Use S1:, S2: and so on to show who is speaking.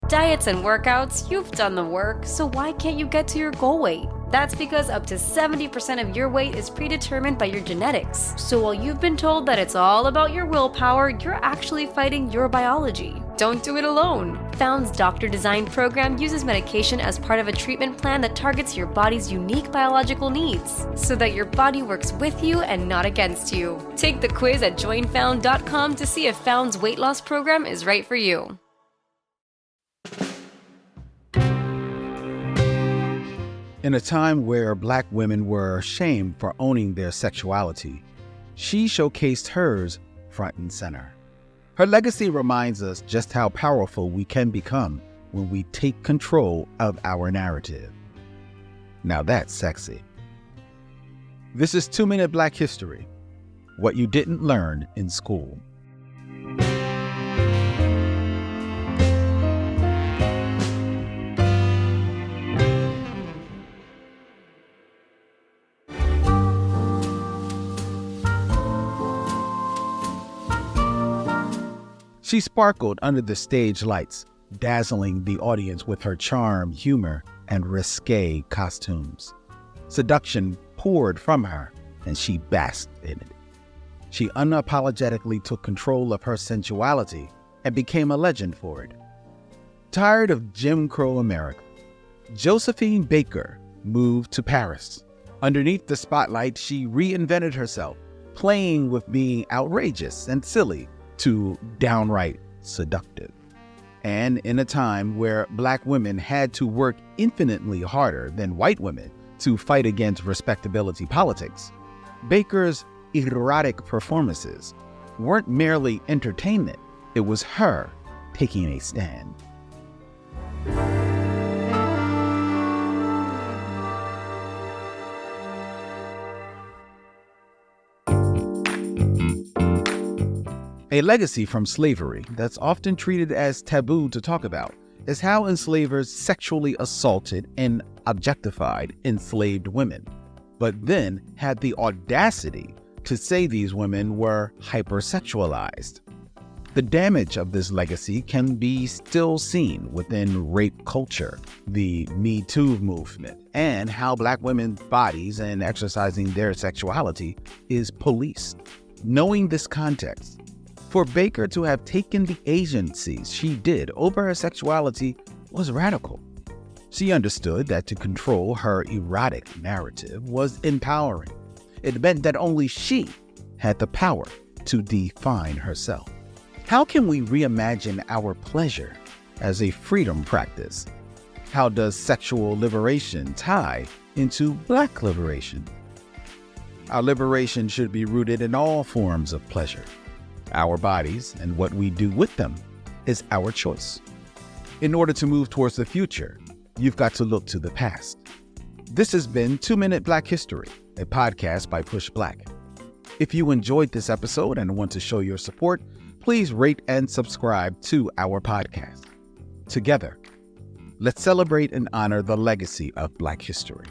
S1: Diets and workouts, you've done the work, so why can't you get to your goal weight? That's because up to 70% of your weight is predetermined by your genetics. So while you've been told that it's all about your willpower, you're actually fighting your biology. Don't do it alone. Found's Doctor Design program uses medication as part of a treatment plan that targets your body's unique biological needs, so that your body works with you and not against you. Take the quiz at joinfound.com to see if Found's weight loss program is right for you.
S2: In a time where Black women were shamed for owning their sexuality, she showcased hers front and center. Her legacy reminds us just how powerful we can become when we take control of our narrative. Now that's sexy. This is 2 Minute Black History, what you didn't learn in school. She sparkled under the stage lights, dazzling the audience with her charm, humor, and risque costumes. Seduction poured from her, and she basked in it. She unapologetically took control of her sensuality and became a legend for it. Tired of Jim Crow America, Josephine Baker moved to Paris. Underneath the spotlight, she reinvented herself, playing with being outrageous and silly to downright seductive. And in a time where Black women had to work infinitely harder than white women to fight against respectability politics, Baker's erotic performances weren't merely entertainment, it was her taking a stand. A legacy from slavery that's often treated as taboo to talk about is how enslavers sexually assaulted and objectified enslaved women, but then had the audacity to say these women were hypersexualized. The damage of this legacy can be still seen within rape culture, the Me Too movement, and how Black women's bodies and exercising their sexuality is policed. Knowing this context, for Baker to have taken the agencies she did over her sexuality was radical. She understood that to control her erotic narrative was empowering. It meant that only she had the power to define herself. How can we reimagine our pleasure as a freedom practice? How does sexual liberation tie into Black liberation? Our liberation should be rooted in all forms of pleasure. Our bodies and what we do with them is our choice. In order to move towards the future, you've got to look to the past. This has been 2 Minute Black History, a podcast by Push Black. If you enjoyed this episode and want to show your support, please rate and subscribe to our podcast. Together, let's celebrate and honor the legacy of Black history.